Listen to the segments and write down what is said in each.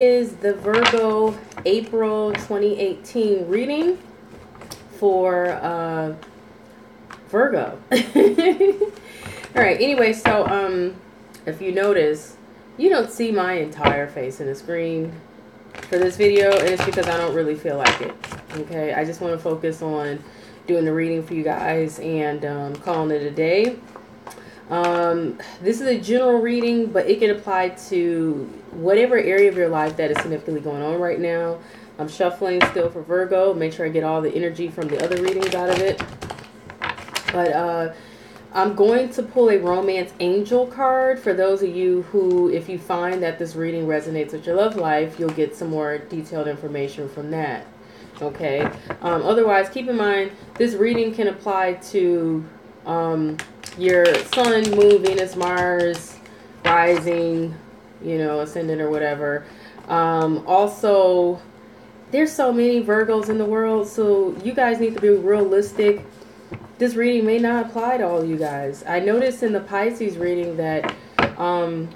Is the Virgo April 2018 reading for Virgo. All right, anyway, so if you notice, you don't see my entire face in the screen for this video, and it's because I don't really feel like it. Okay, I just want to focus on doing the reading for you guys and calling it a day. This is a general reading, but it can apply to whatever area of your life that is significantly going on right now. I'm shuffling still for Virgo. Make sure I get all the energy from the other readings out of it. But I'm going to pull a romance angel card for those of you who, if you find that this reading resonates with your love life, you'll get some more detailed information from that. Okay. Otherwise, keep in mind, this reading can apply to your sun, moon, Venus, Mars, rising, ascendant or whatever. Also, there's so many Virgos in the world, so you guys need to be realistic. This reading may not apply to all you guys. I noticed in the Pisces reading that, hold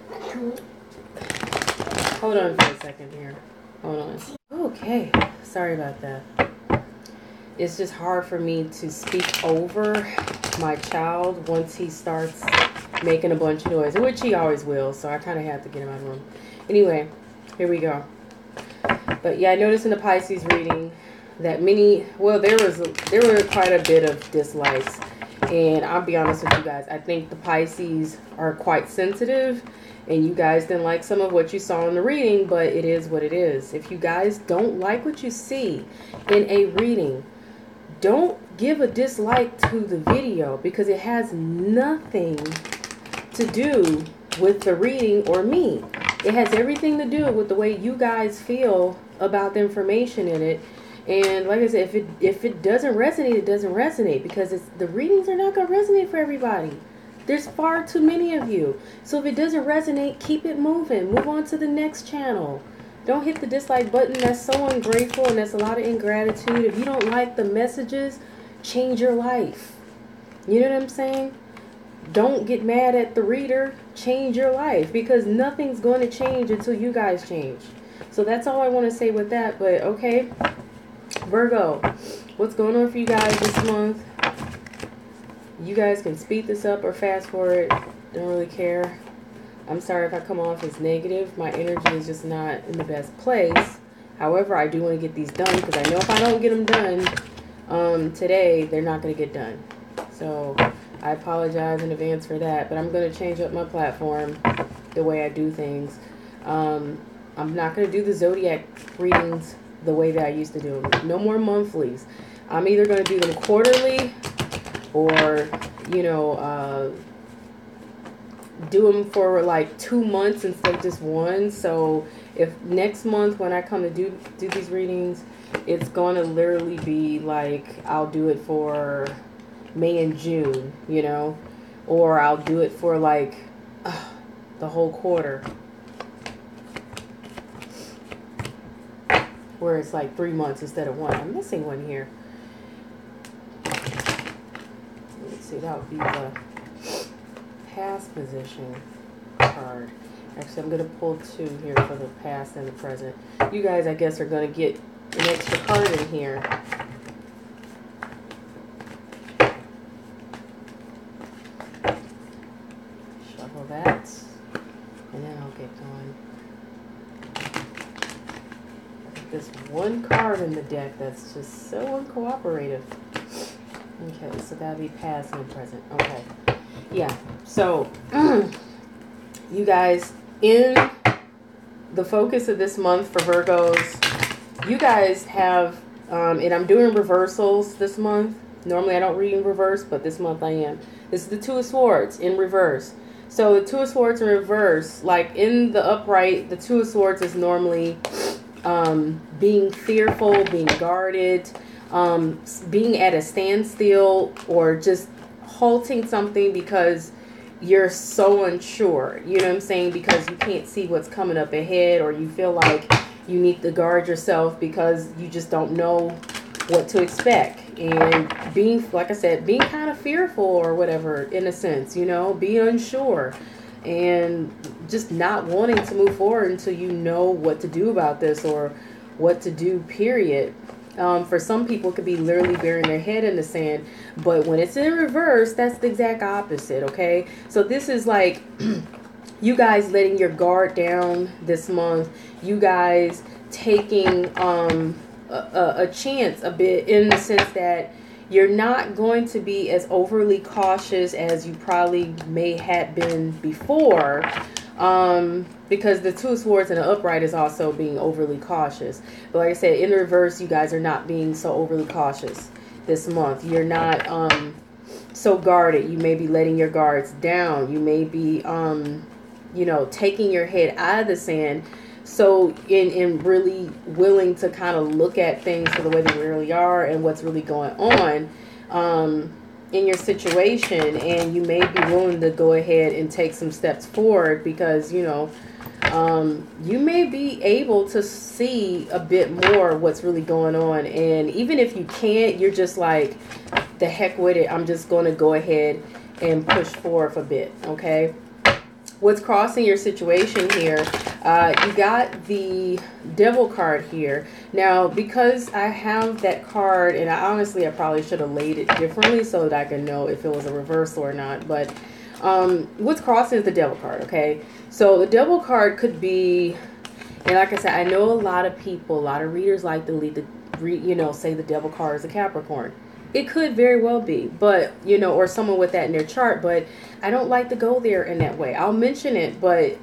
on for a second here. Hold on. Okay, sorry about that. It's just hard for me to speak over my child once he starts making a bunch of noise, which he always will, so I kind of have to get him out of the room. Anyway, here we go. But yeah, I noticed in the Pisces reading that there were quite a bit of dislikes, and I'll be honest with you guys, I think the Pisces are quite sensitive, and you guys didn't like some of what you saw in the reading, but it is what it is. If you guys don't like what you see in a reading, don't give a dislike to the video, because it has nothing to do with the reading or me. It has everything to do with the way you guys feel about the information in it. And like I said, if it doesn't resonate, it doesn't resonate, because the readings are not going to resonate for everybody. There's far too many of you. So if it doesn't resonate, keep it moving. Move on to the next channel. Don't hit the dislike button. That's so ungrateful, and that's a lot of ingratitude. If you don't like the messages, change your life. You know what I'm saying? Don't get mad at the reader. Change your life, because nothing's going to change until you guys change. So that's all I want to say with that. But okay, Virgo, what's going on for you guys this month? You guys can speed this up or fast forward. Don't really care. I'm sorry if I come off as negative. My energy is just not in the best place. However, I do want to get these done, because I know if I don't get them done today, they're not going to get done. So I apologize in advance for that, but I'm going to change up my platform, the way I do things. I'm not going to do the Zodiac readings the way that I used to do them. No more monthlies. I'm either going to do them quarterly or, do them for like 2 months instead of just one. So if next month when I come to do these readings, it's going to literally be like, I'll do it for May and June, or I'll do it for like the whole quarter, where it's like 3 months instead of one. I'm missing one here. Let's see, that would be the past position card. Actually, I'm going to pull two here for the past and the present. You guys, I guess, are going to get an extra card in here. Shuffle that, and then I'll get going. This one card in the deck that's just so uncooperative. Okay, so that'd be past and present. Okay. Yeah, so you guys, in the focus of this month for Virgos, you guys have, and I'm doing reversals this month. Normally I don't read in reverse, but this month I am. This is the Two of Swords in reverse. So the Two of Swords in reverse, like in the upright, the Two of Swords is normally being fearful, being guarded, being at a standstill, or just halting something because you're so unsure, you know what I'm saying, because you can't see what's coming up ahead, or you feel like you need to guard yourself because you just don't know what to expect, and being, like I said, being kind of fearful or whatever, in a sense, being unsure. and just not wanting to move forward until you know what to do about this or what to do, period. For some people, it could be literally burying their head in the sand. But when it's in reverse, that's the exact opposite, okay? So this is like you guys letting your guard down this month. You guys taking a chance a bit, in the sense that you're not going to be as overly cautious as you probably may have been before. Because the Two of Swords and the upright is also being overly cautious. But like I said, in reverse, you guys are not being so overly cautious this month. You're not so guarded. You may be letting your guards down. You may be, you know, taking your head out of the sand. So in really willing to kind of look at things for the way they really are and what's really going on in your situation. And you may be willing to go ahead and take some steps forward because, you know, you may be able to see a bit more what's really going on. And even if you can't, you're just like, the heck with it. I'm just going to go ahead and push forward for a bit. Okay. What's crossing your situation here? You got the Devil card here. Now, because I have that card, and I probably should have laid it differently so that I can know if it was a reversal or not. But what's crossing is the Devil card, okay? So the Devil card could be, and like I said, I know a lot of people, a lot of readers like to say the Devil card is a Capricorn. It could very well be, but, you know, or someone with that in their chart, but I don't like to go there in that way. I'll mention it, but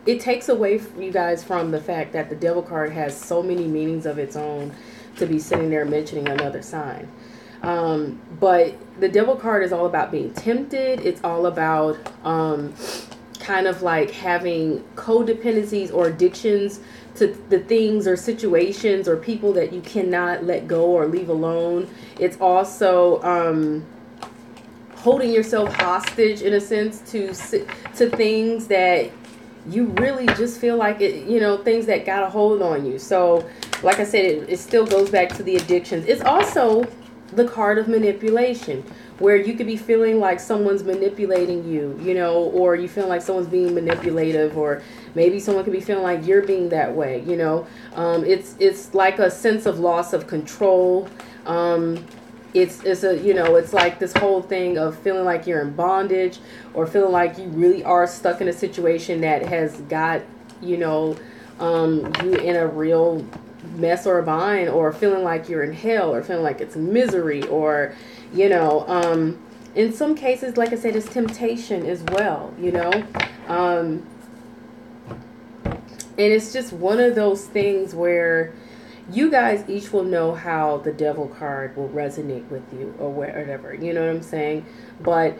it takes away from you guys from the fact that the Devil card has so many meanings of its own to be sitting there mentioning another sign. But the Devil card is all about being tempted. It's all about kind of like having codependencies or addictions to the things or situations or people that you cannot let go or leave alone. It's also holding yourself hostage in a sense to things that you really just feel like it, you know, things that got a hold on you. So like I said, it still goes back to the addictions. It's also the card of manipulation, where you could be feeling like someone's manipulating you, you know, or you feel like someone's being manipulative, or maybe someone could be feeling like you're being that way, you know. It's like a sense of loss of control. It's a, you know, it's like this whole thing of feeling like you're in bondage, or feeling like you really are stuck in a situation that has got, you know, you in a real mess or a bind, or feeling like you're in hell, or feeling like it's misery, or, you know, in some cases, like I said, it's temptation as well, you know. And it's just one of those things where you guys each will know how the Devil card will resonate with you, or whatever, you know what I'm saying? But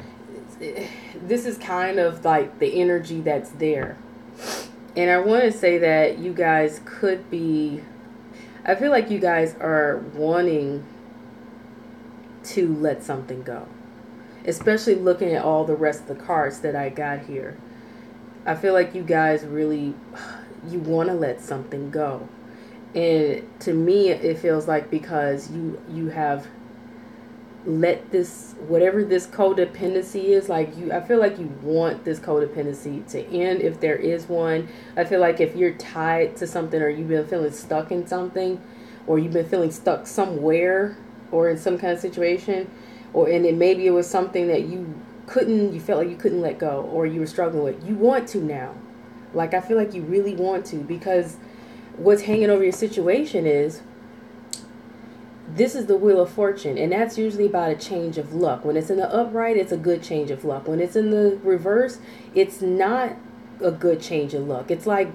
this is kind of like the energy that's there. And I want to say that you guys could be, I feel like you guys are wanting to let something go, especially looking at all the rest of the cards that I got here. I feel like you guys really, you want to let something go. And to me, it feels like because you have let this, whatever this codependency is, like I feel like you want this codependency to end, if there is one. I feel like if you're tied to something, or you've been feeling stuck in something, or you've been feeling stuck somewhere, or in some kind of situation, and then maybe it was something that you felt like you couldn't let go, or you were struggling with, you want to now. Like, I feel like you really want to, because what's hanging over your situation is, this is the Wheel of Fortune, and that's usually about a change of luck. When it's in the upright, it's a good change of luck. When it's in the reverse, it's not a good change of luck. It's like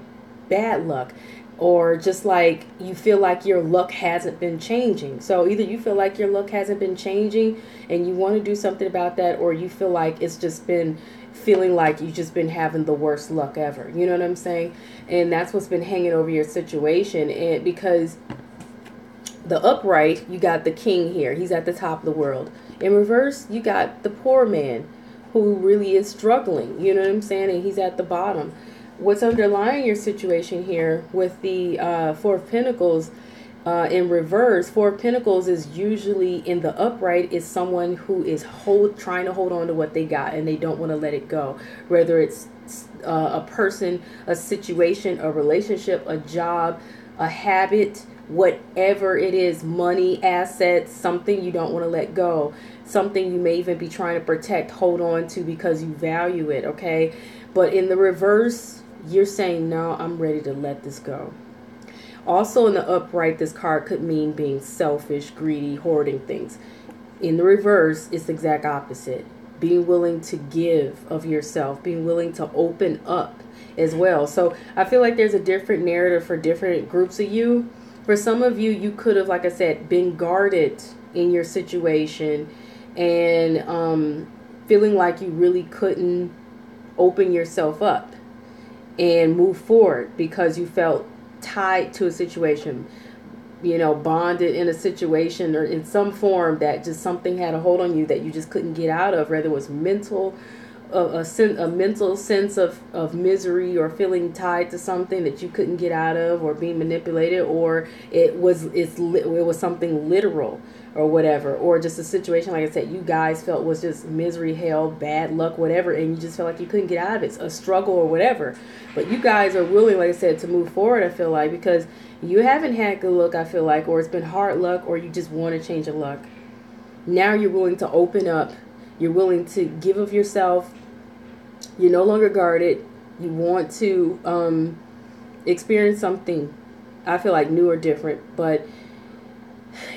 bad luck, or just like you feel like your luck hasn't been changing. So either you feel like your luck hasn't been changing and you want to do something about that, or you feel like it's just been feeling like you've just been having the worst luck ever. You know what I'm saying? And that's what's been hanging over your situation. And because the upright, you got the king here. He's at the top of the world. In reverse, you got the poor man who really is struggling. You know what I'm saying? And he's at the bottom. What's underlying your situation here with the Four of Pentacles In reverse, Four of Pentacles is usually in the upright is someone who is trying to hold on to what they got and they don't want to let it go. Whether it's a person, a situation, a relationship, a job, a habit, whatever it is, money, assets, something you don't want to let go, something you may even be trying to protect, hold on to because you value it, okay? But in the reverse, you're saying, no, I'm ready to let this go. Also in the upright, this card could mean being selfish, greedy, hoarding things. In the reverse, it's the exact opposite. Being willing to give of yourself, being willing to open up as well. So I feel like there's a different narrative for different groups of you. For some of you, you could have, like I said, been guarded in your situation and feeling like you really couldn't open yourself up and move forward because you felt tied to a situation, you know, bonded in a situation or in some form that just something had a hold on you that you just couldn't get out of, whether it was mental, a mental sense of misery or feeling tied to something that you couldn't get out of or being manipulated, or it was something literal or whatever, or just a situation, like I said, you guys felt was just misery, hell, bad luck, whatever, and you just felt like you couldn't get out of it, a struggle or whatever. But you guys are willing, like I said, to move forward, I feel like, because you haven't had good luck, I feel like, or it's been hard luck, or you just want to change your luck. Now you're willing to open up. You're willing to give of yourself. You're no longer guarded. You want to experience something, I feel like, new or different. But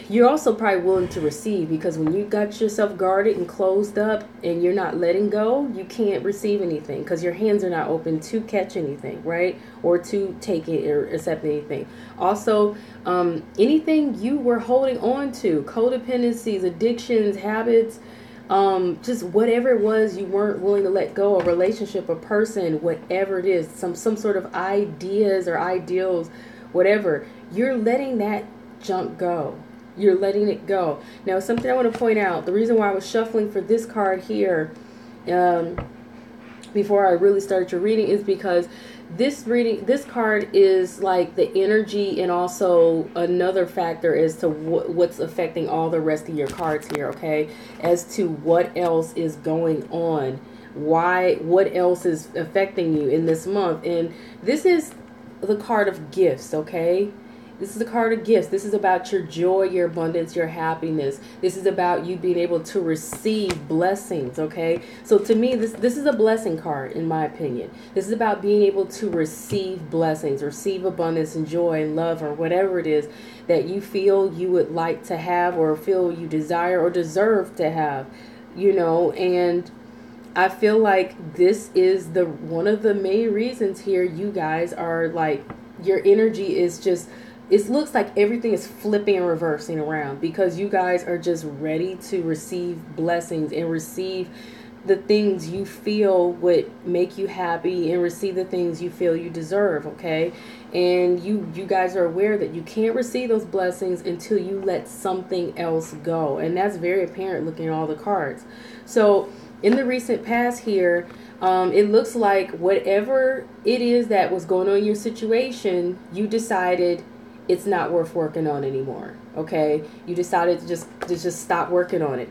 you're also probably willing to receive, because when you got yourself guarded and closed up and you're not letting go, you can't receive anything because your hands are not open to catch anything, right? Or to take it or accept anything. Also, anything you were holding on to, codependencies, addictions, habits, just whatever it was you weren't willing to let go, a relationship, a person, whatever it is, some sort of ideas or ideals, whatever, you're letting that junk go. You're letting it go. Now, something I want to point out, the reason why I was shuffling for this card here before I really started your reading is because this card is like the energy and also another factor as to what's affecting all the rest of your cards here, okay? As to what else is going on, what else is affecting you in this month. And this is the card of gifts, okay? This is a card of gifts. This is about your joy, your abundance, your happiness. This is about you being able to receive blessings, okay? So to me, this is a blessing card, in my opinion. This is about being able to receive blessings, receive abundance and joy and love, or whatever it is that you feel you would like to have, or feel you desire or deserve to have, you know. And I feel like this is one of the main reasons here you guys are like, your energy is just, it looks like everything is flipping and reversing around, because you guys are just ready to receive blessings and receive the things you feel would make you happy and receive the things you feel you deserve, okay? And you guys are aware that you can't receive those blessings until you let something else go. And that's very apparent looking at all the cards. So in the recent past here, it looks like whatever it is that was going on in your situation, you decided it's not worth working on anymore, okay? You decided to just stop working on it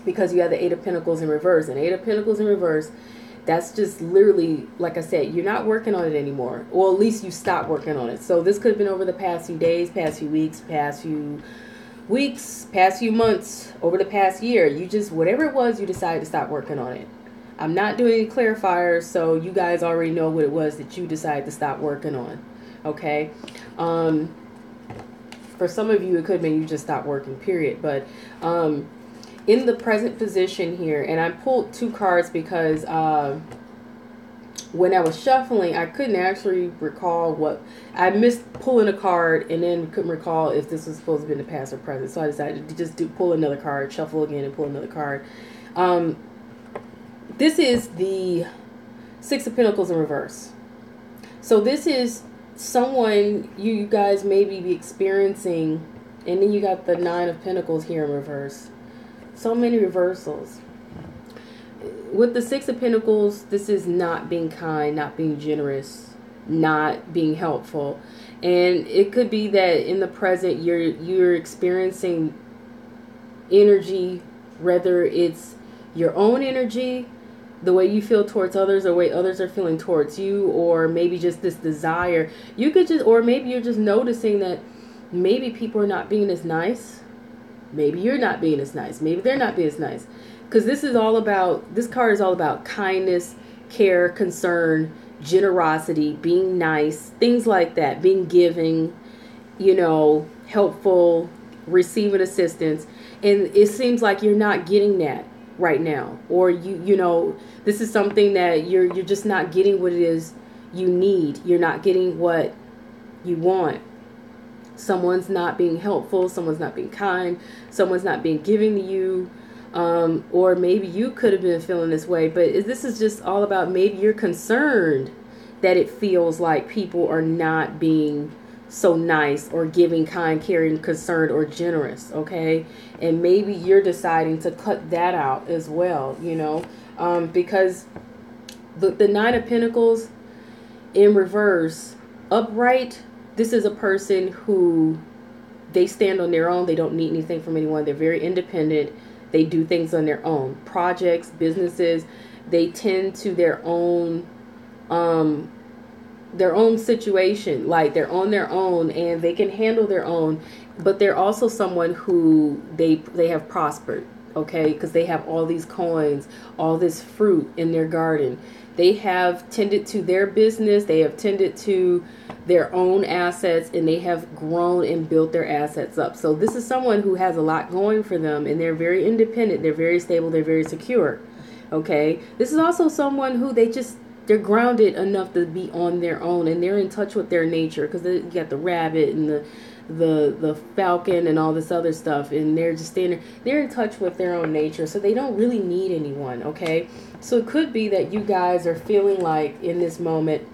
because you have the Eight of Pentacles in reverse. And Eight of Pentacles in reverse, that's just literally, like I said, you're not working on it anymore. Or at least you stopped working on it. So this could have been over the past few days, past few weeks, past few months, over the past year. You just, whatever it was, you decided to stop working on it. I'm not doing any clarifiers, so you guys already know what it was that you decided to stop working on. Okay, for some of you it could mean you just stopped working, period. But in the present position here, and I pulled two cards because when I was shuffling, I couldn't actually recall what I missed, pulling a card, and then couldn't recall if this was supposed to be in the past or present. So I decided to just pull another card, shuffle again, and pull another card. This is the Six of Pentacles in reverse. So this is someone you guys maybe be experiencing, and then you got the Nine of Pentacles here in reverse. So many reversals. With the Six of Pentacles, this is not being kind, not being generous, not being helpful. And it could be that in the present you're experiencing energy, whether it's your own energy, the way you feel towards others, or the way others are feeling towards you, or maybe just this desire. You could just, or maybe you're just noticing that maybe people are not being as nice. Maybe you're not being as nice. Maybe they're not being as nice. Because this card is all about kindness, care, concern, generosity, being nice, things like that, being giving, helpful, receiving assistance. And it seems like you're not getting that right now, or this is something that you're just not getting what it is you need. You're not getting what you want. Someone's not being helpful, someone's not being kind, someone's not being giving to you, or maybe you could have been feeling this way, but this is just all about maybe you're concerned that it feels like people are not being so nice or giving, kind, caring, concerned, or generous, okay? And maybe you're deciding to cut that out as well, because the Nine of Pentacles in reverse, upright, this is a person who, they stand on their own. They don't need anything from anyone. They're very independent. They do things on their own. Projects, businesses, they tend to their own situation. Like, they're on their own and they can handle their own. But they're also someone who they have prospered, okay? Because they have all these coins, all this fruit in their garden. They have tended to their business. They have tended to their own assets, and they have grown and built their assets up. So this is someone who has a lot going for them, and they're very independent. They're very stable. They're very secure. Okay. This is also someone who they're grounded enough to be on their own, and they're in touch with their nature, because you got the rabbit and the falcon and all this other stuff, and they're just they're in touch with their own nature, so they don't really need anyone. Okay. So it could be that you guys are feeling like in this moment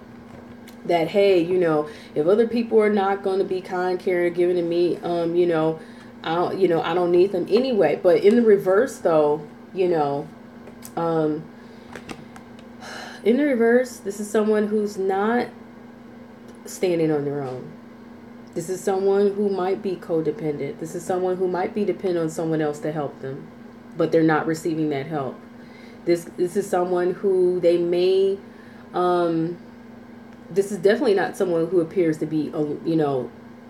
that, hey, if other people are not going to be kind, caring, giving to me, I don't need them anyway. But in the reverse, though, in the reverse, this is someone who's not standing on their own. This is someone who might be codependent. This is someone who might be dependent on someone else to help them, but they're not receiving that help. This is someone who they may, this is definitely not someone who appears to be,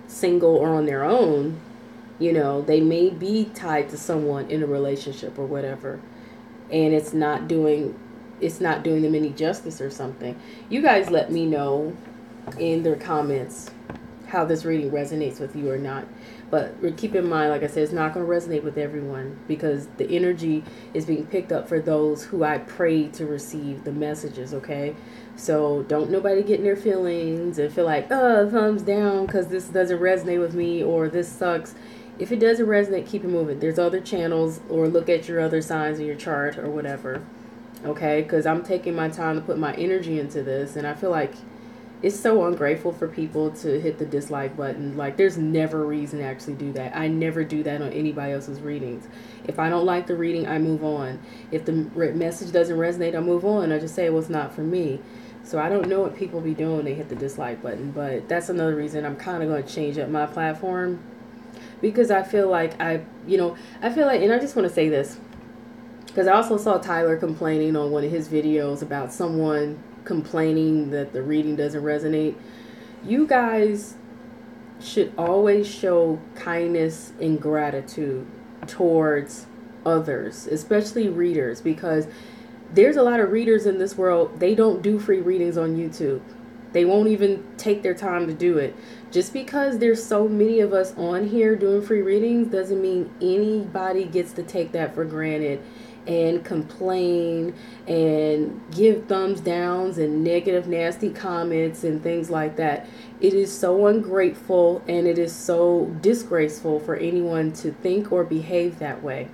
single or on their own. They may be tied to someone in a relationship or whatever, and it's not doing them any justice or something. You guys let me know in their comments how this reading resonates with you or not. But keep in mind, like I said, it's not going to resonate with everyone, because the energy is being picked up for those who I pray to receive the messages, okay? So don't nobody get in their feelings and feel like, thumbs down because this doesn't resonate with me, or this sucks. If it doesn't resonate, keep it moving. There's other channels, or look at your other signs in your chart or whatever, okay? Because I'm taking my time to put my energy into this, and I feel like it's so ungrateful for people to hit the dislike button. Like, there's never a reason to actually do that. I never do that on anybody else's readings. If I don't like the reading, I move on. If the message doesn't resonate, I move on. I just say, well, it's not for me. So I don't know what people be doing when they hit the dislike button. But that's another reason I'm kind of going to change up my platform. Because I feel like and I just want to say this, because I also saw Tyler complaining on one of his videos about someone complaining that the reading doesn't resonate. You guys should always show kindness and gratitude towards others, especially readers, because there's a lot of readers in this world. They don't do free readings on YouTube. They won't even take their time to do it. Just because there's so many of us on here doing free readings doesn't mean anybody gets to take that for granted and complain and give thumbs downs and negative, nasty comments and things like that. It is so ungrateful, and it is so disgraceful for anyone to think or behave that way,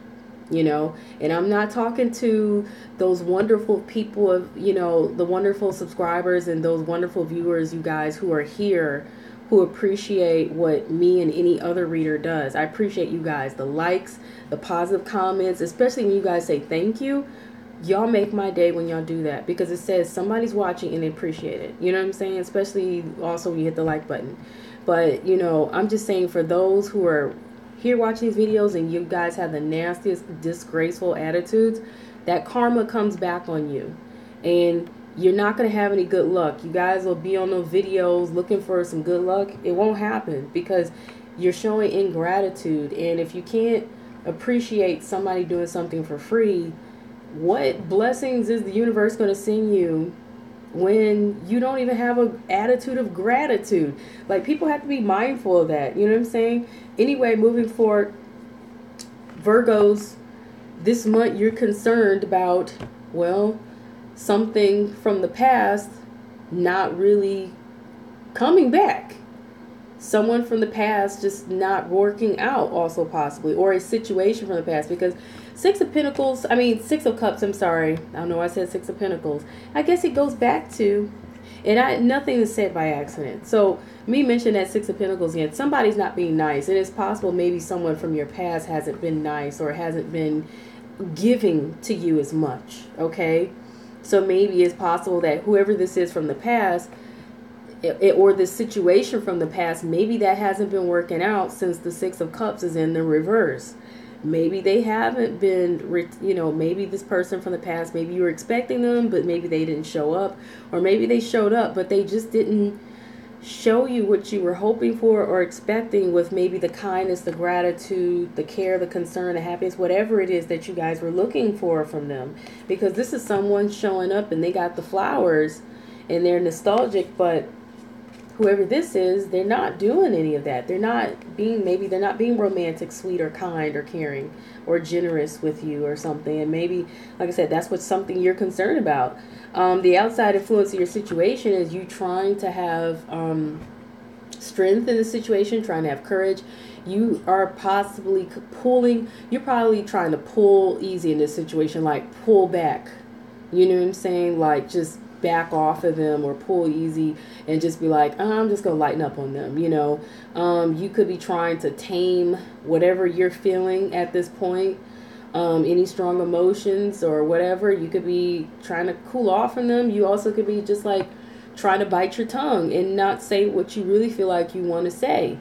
and I'm not talking to those wonderful people of, the wonderful subscribers and those wonderful viewers, you guys who are here, who appreciate what me and any other reader does. I appreciate you guys, the likes, the positive comments, especially when you guys say thank you. Y'all make my day when y'all do that, because it says somebody's watching and they appreciate it. You know what I'm saying? Especially also when you hit the like button. But, you know, I'm just saying, for those who are here watching these videos and you guys have the nastiest, disgraceful attitudes, that karma comes back on you. And you're not going to have any good luck. You guys will be on those videos looking for some good luck. It won't happen, because you're showing ingratitude. And if you can't appreciate somebody doing something for free, what blessings is the universe going to send you when you don't even have an attitude of gratitude? Like, people have to be mindful of that. You know what I'm saying? Anyway, moving forward, Virgos, this month you're concerned about, well, something from the past not really coming back. Someone from the past just not working out, also possibly, or a situation from the past, because Six of Cups, I'm sorry. I don't know why I said Six of Pentacles. I guess it goes back to, and nothing is said by accident. So me mentioning that Six of Pentacles again, somebody's not being nice. And it's possible maybe someone from your past hasn't been nice, or hasn't been giving to you as much, okay? So maybe it's possible that whoever this is from the past, or the situation from the past, maybe that hasn't been working out since the Six of Cups is in the reverse. Maybe they haven't been, you know, maybe this person from the past, maybe you were expecting them, but maybe they didn't show up. Or maybe they showed up, but they just didn't show you what you were hoping for or expecting, with maybe the kindness, the gratitude, the care, the concern, the happiness, whatever it is that you guys were looking for from them. Because this is someone showing up and they got the flowers and they're nostalgic, but whoever this is, they're not doing any of that. They're not being, maybe they're not being romantic, sweet, or kind, or caring, or generous with you or something. And maybe, like I said, that's what's something you're concerned about. The outside influence of your situation is you trying to have strength in the situation, trying to have courage. You are possibly pulling, you're probably trying to pull easy in this situation, like pull back. You know what I'm saying? Like, just back off of them, or pull easy and just be like, I'm just gonna lighten up on them. You know, you could be trying to tame whatever you're feeling at this point, any strong emotions or whatever. You could be trying to cool off from them. You also could be just like trying to bite your tongue and not say what you really feel like you want to say,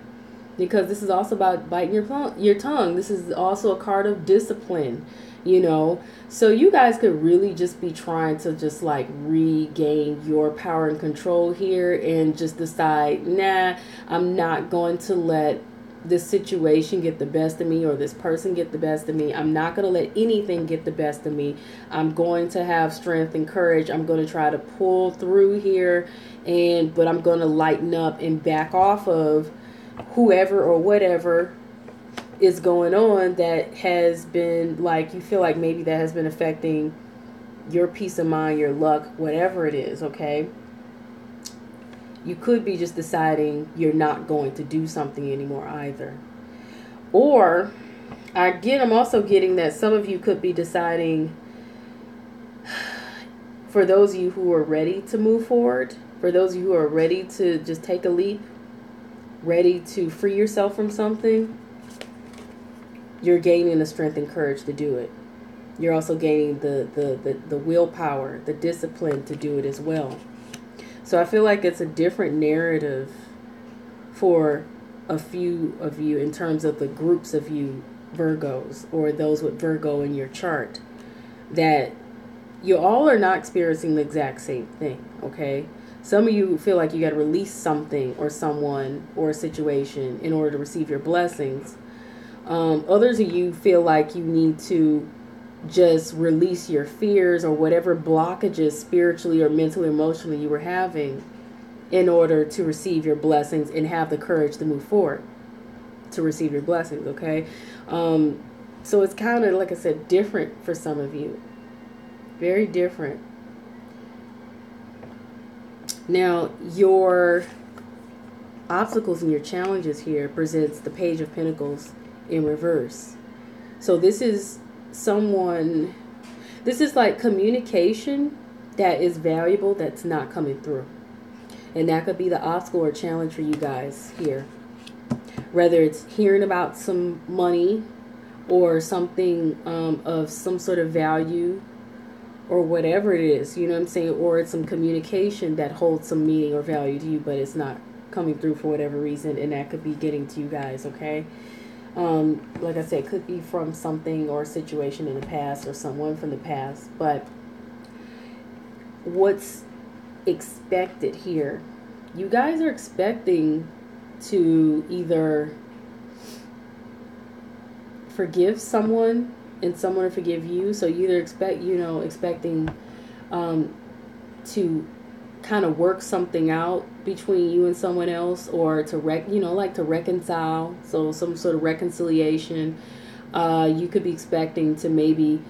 because this is also about biting your tongue. This is also a card of discipline, you know. So you guys could really just be trying to just like regain your power and control here, and just decide, nah, I'm not going to let this situation get the best of me, or this person get the best of me. I'm not going to let anything get the best of me. I'm going to have strength and courage. I'm going to try to pull through here, but I'm going to lighten up and back off of whoever or whatever is going on that has been, like, you feel like maybe that has been affecting your peace of mind, your luck, whatever it is, okay? You could be just deciding you're not going to do something anymore either. Or, again, I'm also getting that some of you could be deciding, for those of you who are ready to move forward, for those of you who are ready to just take a leap, ready to free yourself from something, you're gaining the strength and courage to do it. You're also gaining the willpower, the discipline to do it as well. So I feel like it's a different narrative for a few of you in terms of the groups of you Virgos, or those with Virgo in your chart, that you all are not experiencing the exact same thing, okay? Some of you feel like you got to release something or someone or a situation in order to receive your blessings. Others of you feel like you need to just release your fears or whatever blockages spiritually or mentally, emotionally you were having in order to receive your blessings and have the courage to move forward to receive your blessings, okay? So it's kind of, like I said, different for some of you. Very different. Now, your obstacles and your challenges here presents the Page of Pentacles in reverse. So this is someone, this is like communication that is valuable that's not coming through. And that could be the obstacle or challenge for you guys here. Whether it's hearing about some money or something of some sort of value, or whatever it is, you know what I'm saying? Or it's some communication that holds some meaning or value to you, but it's not coming through for whatever reason, and that could be getting to you guys, okay? Like I said, it could be from something or a situation in the past or someone from the past, but what's expected here? You guys are expecting to either forgive someone and someone to forgive you. So you either expecting to kind of work something out between you and someone else, or to to reconcile. So some sort of reconciliation. You could be expecting to maybe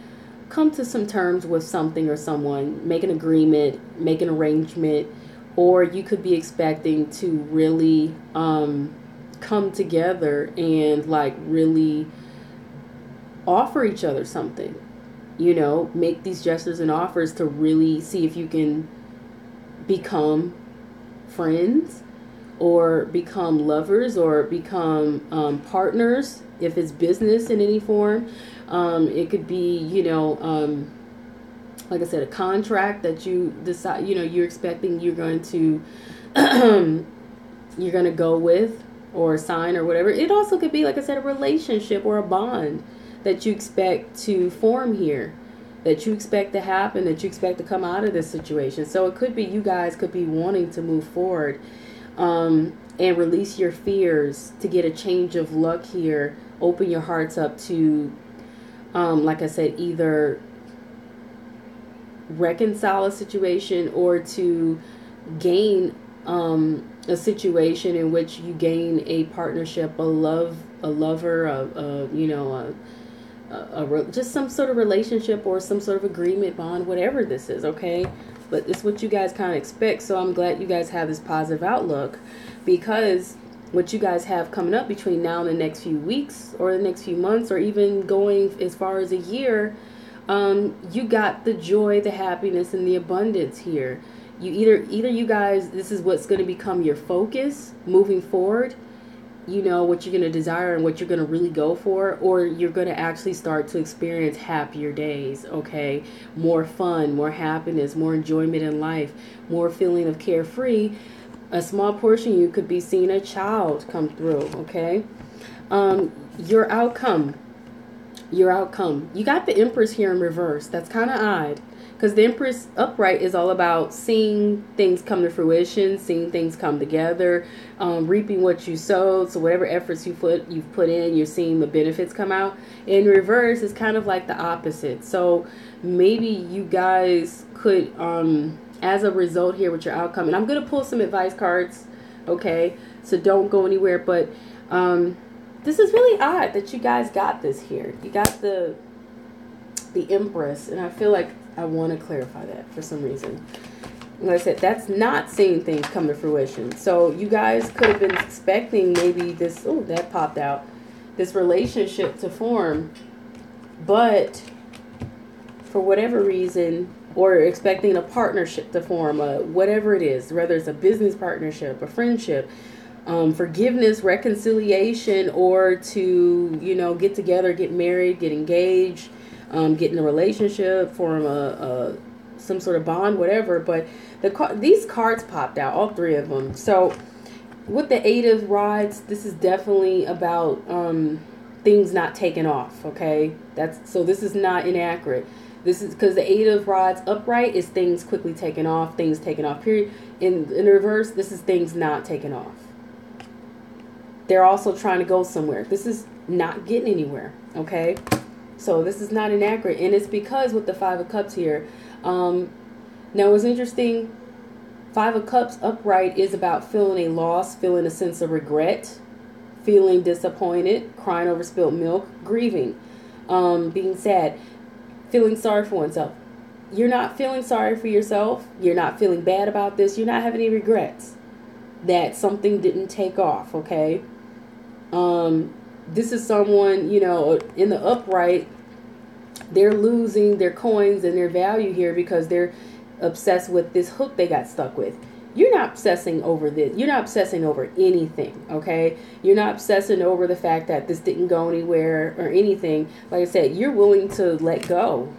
come to some terms with something or someone, make an agreement, make an arrangement, or you could be expecting to really come together and like really offer each other something, make these gestures and offers to really see if you can become friends or become lovers or become partners, if it's business in any form. It could be, like I said, a contract that you decide, you're expecting you're going to you're going to go with or sign or whatever. It also could be, like I said, a relationship or a bond that you expect to form here, that you expect to happen, that you expect to come out of this situation. So it could be you guys could be wanting to move forward and release your fears to get a change of luck here. Open your hearts up to, like I said, either reconcile a situation or to gain a situation in which you gain a partnership, a lover, just some sort of relationship or some sort of agreement, bond, whatever this is, okay? But it's what you guys kind of expect. So I'm glad you guys have this positive outlook, because what you guys have coming up between now and the next few weeks or the next few months, or even going as far as a year, you got the joy, the happiness, and the abundance here. You either you guys, this is what's going to become your focus moving forward, what you're going to desire and what you're going to really go for, or you're going to actually start to experience happier days, okay? More fun, more happiness, more enjoyment in life, more feeling of carefree. A small portion, you could be seeing a child come through, okay? Your outcome. You got the Empress here in reverse. That's kind of odd, because the Empress upright is all about seeing things come to fruition, seeing things come together, reaping what you sowed. So whatever efforts you've put in, you're seeing the benefits come out. In reverse is kind of like the opposite. So maybe you guys could, as a result here with your outcome, and I'm going to pull some advice cards, okay? So don't go anywhere, but this is really odd that you guys got this here. You got the Empress, and I feel like I want to clarify that for some reason. Like I said, that's not seeing things come to fruition. So you guys could have been expecting maybe this, oh, that popped out, this relationship to form, but for whatever reason, or expecting a partnership to form, whatever it is, whether it's a business partnership, a friendship, forgiveness, reconciliation, or to, get together, get married, get engaged, get in a relationship, form some sort of bond, whatever. But these cards popped out, all three of them. So with the Eight of Rods, this is definitely about things not taking off, okay? So this is not inaccurate. This is because the Eight of Rods upright is things quickly taken off, things taken off, period. In reverse, this is things not taken off. They're also trying to go somewhere. This is not getting anywhere, okay? So this is not inaccurate, and it's because with the Five of Cups here. Now what's interesting, Five of Cups upright is about feeling a loss, feeling a sense of regret, feeling disappointed, crying over spilled milk, grieving, being sad, feeling sorry for oneself. You're not feeling sorry for yourself. You're not feeling bad about this. You're not having any regrets that something didn't take off, okay? This is someone, in the upright, they're losing their coins and their value here because they're obsessed with this hook they got stuck with. You're not obsessing over this. You're not obsessing over anything, okay? You're not obsessing over the fact that this didn't go anywhere or anything. Like I said, you're willing to let go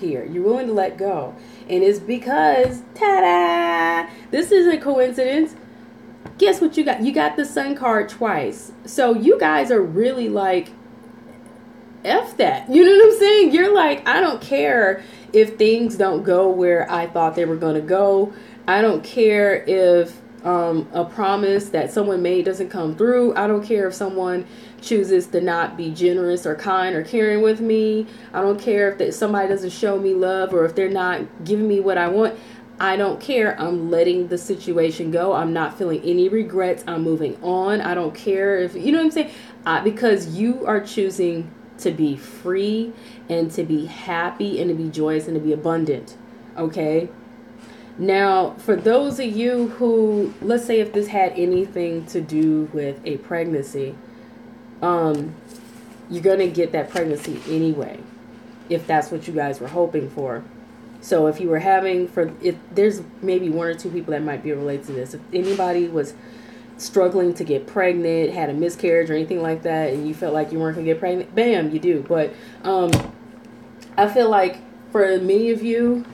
here. You're willing to let go. And it's because, ta-da, this isn't a coincidence. Guess what you got? You got the Sun card twice. So you guys are really like, F that. You know what I'm saying? You're like, I don't care if things don't go where I thought they were going to go. I don't care if a promise that someone made doesn't come through. I don't care if someone chooses to not be generous or kind or caring with me. I don't care if somebody doesn't show me love or if they're not giving me what I want. I don't care. I'm letting the situation go. I'm not feeling any regrets. I'm moving on. I don't care if, you know what I'm saying? Because you are choosing to be free and to be happy and to be joyous and to be abundant. Okay? Now, for those of you who, let's say if this had anything to do with a pregnancy, you're going to get that pregnancy anyway, if that's what you guys were hoping for. So if you were having, if there's maybe one or two people that might be related to this. If anybody was struggling to get pregnant, had a miscarriage or anything like that, and you felt like you weren't going to get pregnant, bam, you do. But I feel like for many of you,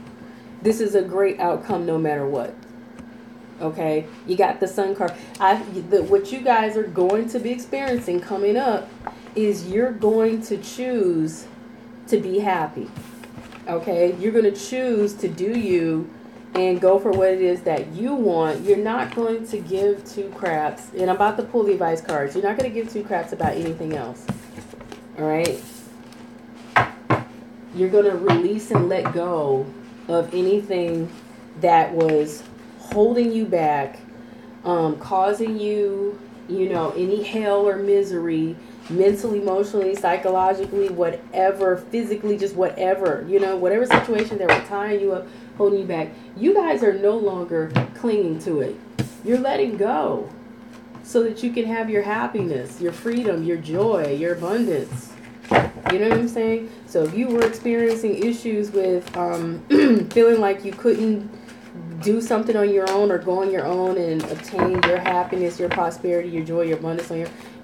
this is a great outcome no matter what. Okay? You got the Sun card. What you guys are going to be experiencing coming up is you're going to choose to be happy. Okay? You're going to choose to do you and go for what it is that you want. You're not going to give two craps. And I'm about to pull the advice cards. You're not going to give two craps about anything else. All right? You're going to release and let go of anything that was holding you back, causing you, any hell or misery, mentally, emotionally, psychologically, whatever, physically, just whatever, whatever situation that were tying you up, holding you back. You guys are no longer clinging to it. You're letting go so that you can have your happiness, your freedom, your joy, your abundance. You know what I'm saying? So if you were experiencing issues with feeling like you couldn't do something on your own or go on your own and obtain your happiness, your prosperity, your joy, your abundance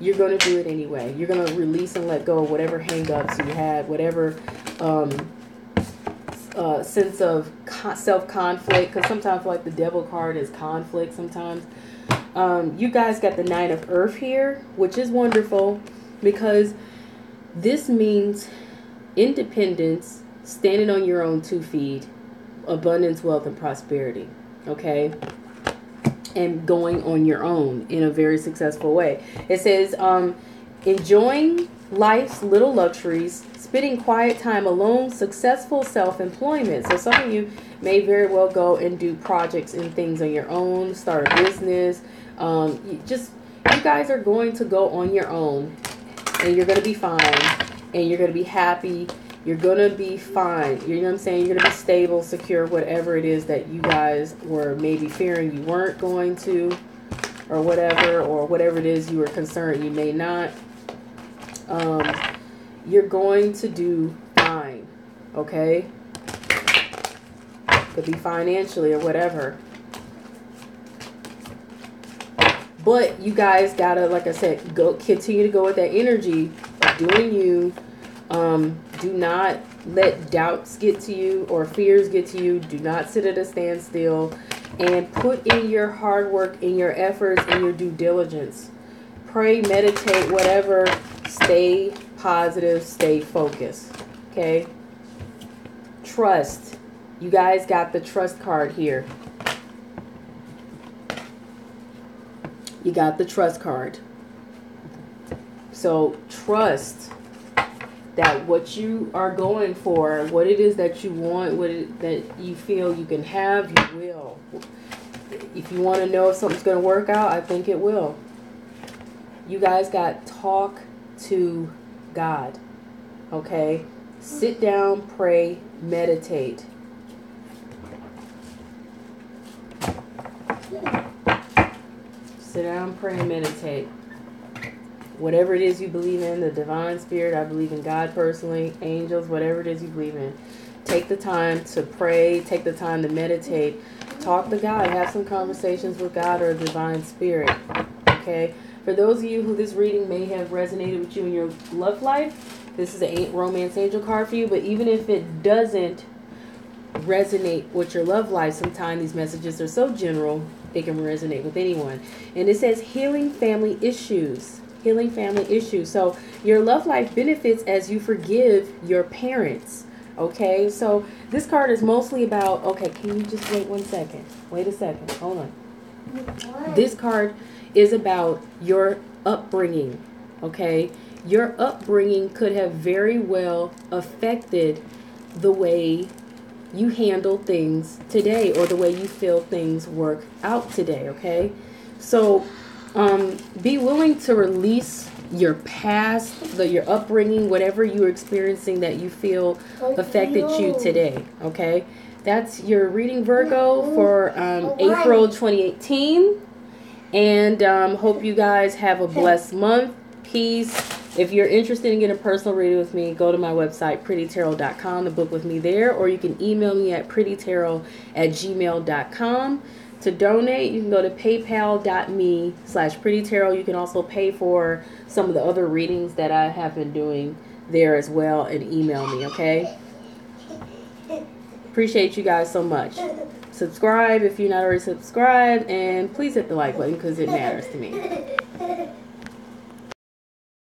you're going to do it anyway. You're going to release and let go of whatever hang-ups you had, whatever sense of self-conflict, because sometimes like the Devil card is conflict sometimes. You guys got the Nine of Earth here, which is wonderful because this means independence, standing on your own 2 feet, abundance, wealth, and prosperity. Okay? And going on your own in a very successful way. It says, enjoying life's little luxuries, spending quiet time alone, successful self-employment. So some of you may very well go and do projects and things on your own, start a business. You guys are going to go on your own. And you're going to be fine. And you're going to be happy. You're going to be fine. You know what I'm saying? You're going to be stable, secure, whatever it is that you guys were maybe fearing you weren't going to. Or whatever it is you were concerned you may not. You're going to do fine. Okay? Could be financially or whatever. But you guys gotta, like I said, continue to go with that energy of doing you. Do not let doubts get to you or fears get to you. Do not sit at a standstill. And put in your hard work, in your efforts, and your due diligence. Pray, meditate, whatever. Stay positive. Stay focused. Okay? Trust. You guys got the Trust card here. You got the Trust card. So trust that what you are going for, what it is that you want, that you feel you can have, you will. If you want to know if something's going to work out, I think it will. You guys got talk to God. Okay? Sit down, pray, meditate. Sit down, pray, and meditate. Whatever it is you believe in, the divine spirit, I believe in God personally, angels, whatever it is you believe in. Take the time to pray. Take the time to meditate. Talk to God. Have some conversations with God or divine spirit. Okay? For those of you who this reading may have resonated with you in your love life, this is a romance angel card for you. But even if it doesn't resonate with your love life. Sometimes these messages are so general, they can resonate with anyone. And it says healing family issues. Healing family issues. So your love life benefits as you forgive your parents. Okay, so this card is mostly about, okay, can you just wait 1 second? Wait a second. Hold on. This card is about your upbringing. Okay, your upbringing could have very well affected the way you handle things today, or the way you feel things work out today. Okay, so be willing to release your past, your upbringing, whatever you're experiencing that you feel affected you today. Okay, that's your reading, Virgo, for April 2018. And hope you guys have a blessed month. Peace. If you're interested in getting a personal reading with me, go to my website, prettytarot.com, to book with me there, or you can email me at prettytarot@gmail.com. To donate, you can go to paypal.me/prettytarot. You can also pay for some of the other readings that I have been doing there as well, and email me, okay? Appreciate you guys so much. Subscribe if you're not already subscribed, and please hit the like button because it matters to me.